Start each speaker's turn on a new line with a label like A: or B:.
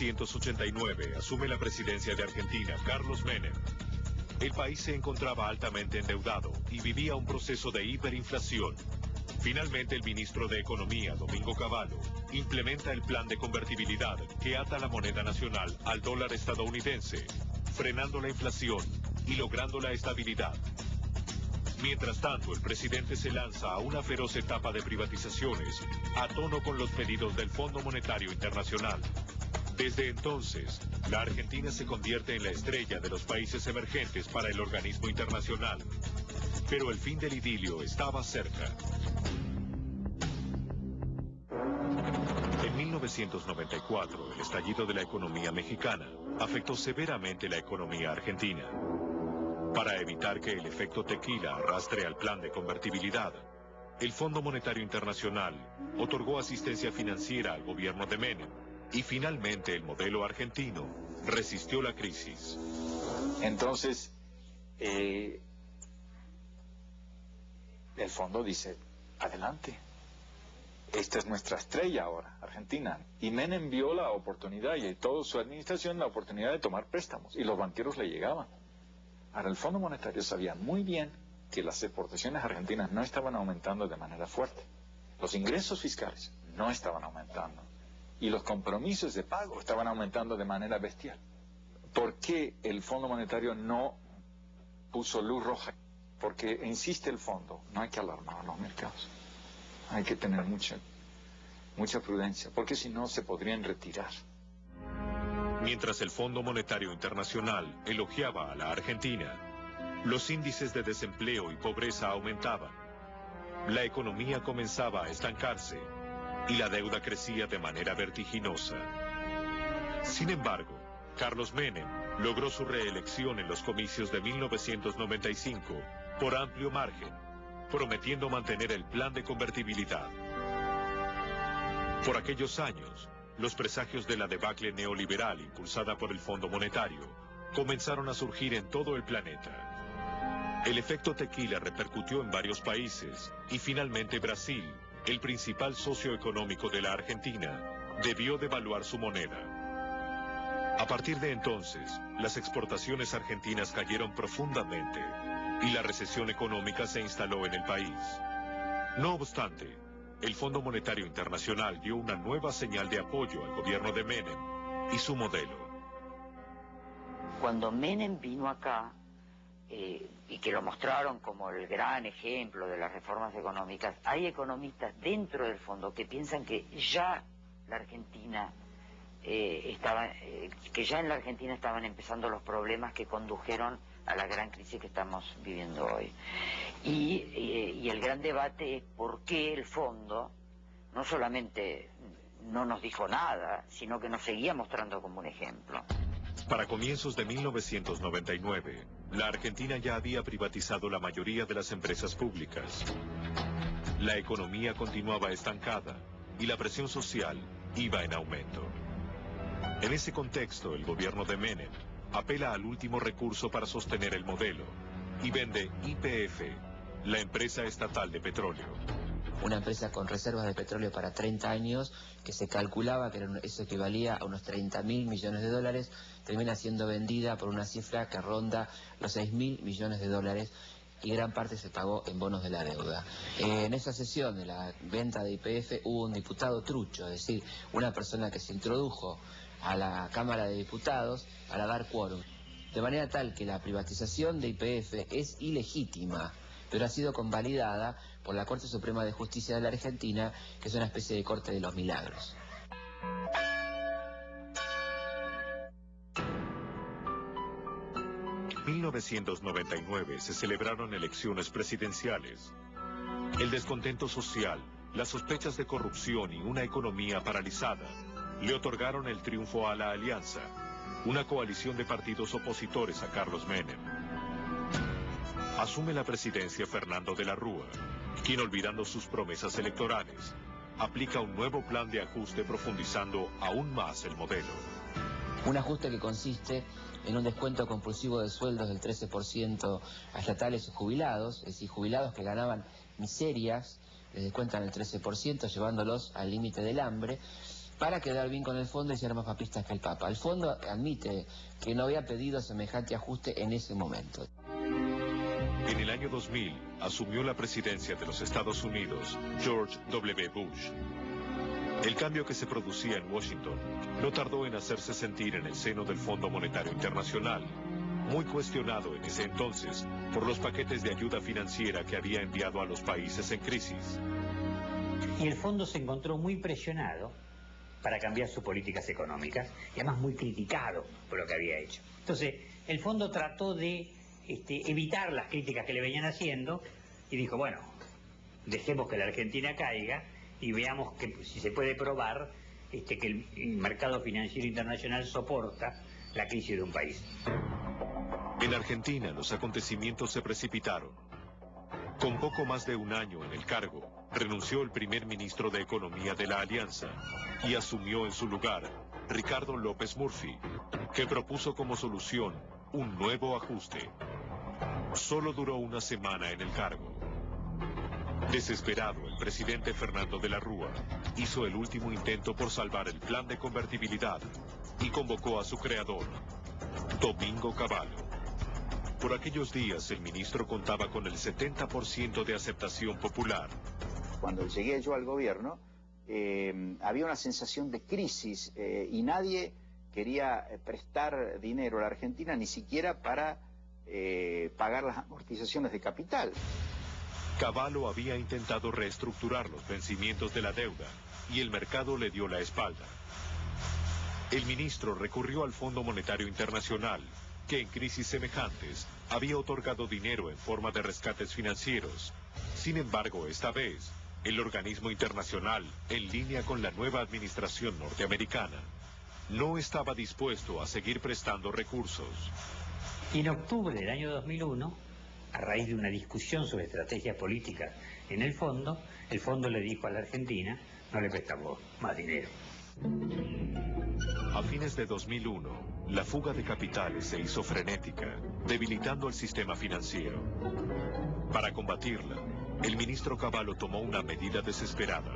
A: 1989 asume la presidencia de Argentina Carlos Menem. El país se encontraba altamente endeudado y vivía un proceso de hiperinflación. Finalmente, el ministro de Economía, Domingo Cavallo, implementa el plan de convertibilidad que ata la moneda nacional al dólar estadounidense, frenando la inflación y logrando la estabilidad. Mientras tanto, el presidente se lanza a una feroz etapa de privatizaciones, a tono con los pedidos del Fondo Monetario Internacional. Desde entonces, la Argentina se convierte en la estrella de los países emergentes para el organismo internacional. Pero el fin del idilio estaba cerca. En 1994, el estallido de la economía mexicana afectó severamente la economía argentina. Para evitar que el efecto tequila arrastre al plan de convertibilidad, el Fondo Monetario Internacional otorgó asistencia financiera al gobierno de Menem y finalmente el modelo argentino resistió la crisis.
B: Entonces, el fondo dice, adelante, esta es nuestra estrella ahora, Argentina. Y Menem vio la oportunidad y toda su administración la oportunidad de tomar préstamos y los banqueros le llegaban. Ahora, el Fondo Monetario sabía muy bien que las exportaciones argentinas no estaban aumentando de manera fuerte. Los ingresos fiscales no estaban aumentando. Y los compromisos de pago estaban aumentando de manera bestial. ¿Por qué el Fondo Monetario no puso luz roja? Porque insiste el fondo, no hay que alarmar a los mercados. Hay que tener mucha prudencia, porque si no se podrían retirar.
A: Mientras el Fondo Monetario Internacional elogiaba a la Argentina, los índices de desempleo y pobreza aumentaban. La economía comenzaba a estancarse y la deuda crecía de manera vertiginosa. Sin embargo, Carlos Menem logró su reelección en los comicios de 1995 por amplio margen, prometiendo mantener el plan de convertibilidad. Por aquellos años, los presagios de la debacle neoliberal impulsada por el Fondo Monetario comenzaron a surgir en todo el planeta. El efecto tequila repercutió en varios países y finalmente Brasil, el principal socio económico de la Argentina, debió devaluar su moneda. A partir de entonces, las exportaciones argentinas cayeron profundamente y la recesión económica se instaló en el país. No obstante, el Fondo Monetario Internacional dio una nueva señal de apoyo al gobierno de Menem y su modelo.
C: Cuando Menem vino acá, y que lo mostraron como el gran ejemplo de las reformas económicas, hay economistas dentro del fondo que piensan que ya la Argentina que ya en la Argentina estaban empezando los problemas que condujeron a la gran crisis que estamos viviendo hoy. Y el gran debate es por qué el fondo no solamente no nos dijo nada, sino que nos seguía mostrando como un ejemplo.
A: Para comienzos de 1999, la Argentina ya había privatizado la mayoría de las empresas públicas. La economía continuaba estancada y la presión social iba en aumento. En ese contexto, el gobierno de Menem apela al último recurso para sostener el modelo y vende YPF, la empresa estatal de petróleo.
D: Una empresa con reservas de petróleo para 30 años, que se calculaba que eso equivalía a unos 30.000 millones de dólares, termina siendo vendida por una cifra que ronda los 6.000 millones de dólares y gran parte se pagó en bonos de la deuda. En esa sesión de la venta de YPF hubo un diputado trucho, es decir, una persona que se introdujo a la Cámara de Diputados para dar quórum. De manera tal que la privatización de YPF es ilegítima, pero ha sido convalidada por la Corte Suprema de Justicia de la Argentina, que es una especie de corte de los milagros.
A: En 1999 se celebraron elecciones presidenciales. El descontento social, las sospechas de corrupción y una economía paralizada le otorgaron el triunfo a la Alianza, una coalición de partidos opositores a Carlos Menem. Asume la presidencia Fernando de la Rúa, quien, olvidando sus promesas electorales, aplica un nuevo plan de ajuste profundizando aún más el modelo.
D: Un ajuste que consiste en un descuento compulsivo de sueldos del 13% a estatales y jubilados, es decir, jubilados que ganaban miserias, les descuentan el 13%, llevándolos al límite del hambre, para quedar bien con el fondo y ser más papistas que el Papa. El fondo admite que no había pedido semejante ajuste en ese momento.
A: En el año 2000 asumió la presidencia de los Estados Unidos George W. Bush. El cambio que se producía en Washington no tardó en hacerse sentir en el seno del Fondo Monetario Internacional, muy cuestionado en ese entonces por los paquetes de ayuda financiera que había enviado a los países en crisis.
E: Y el fondo se encontró muy presionado para cambiar sus políticas económicas, y además muy criticado por lo que había hecho. Entonces, el fondo trató de evitar las críticas que le venían haciendo, y dijo, bueno, dejemos que la Argentina caiga, y veamos que si se puede probar que el mercado financiero internacional soporta la crisis de un país.
A: En Argentina los acontecimientos se precipitaron. Con poco más de un año en el cargo, renunció el primer ministro de Economía de la Alianza y asumió en su lugar Ricardo López Murphy, que propuso como solución un nuevo ajuste. Solo duró una semana en el cargo. Desesperado, el presidente Fernando de la Rúa hizo el último intento por salvar el plan de convertibilidad y convocó a su creador, Domingo Cavallo. Por aquellos días, el ministro contaba con el 70% de aceptación popular.
F: Cuando llegué yo al gobierno, había una sensación de crisis y nadie quería prestar dinero a la Argentina, ni siquiera para pagar las amortizaciones de capital.
A: Cavallo había intentado reestructurar los vencimientos de la deuda y el mercado le dio la espalda. El ministro recurrió al Fondo Monetario Internacional, que en crisis semejantes había otorgado dinero en forma de rescates financieros. Sin embargo, esta vez, el organismo internacional, en línea con la nueva administración norteamericana, no estaba dispuesto a seguir prestando recursos.
E: Y en octubre del año 2001, a raíz de una discusión sobre estrategias políticas en el fondo le dijo a la Argentina, no le prestamos más dinero.
A: A fines de 2001, la fuga de capitales se hizo frenética, debilitando el sistema financiero. Para combatirla, el ministro Cavallo tomó una medida desesperada.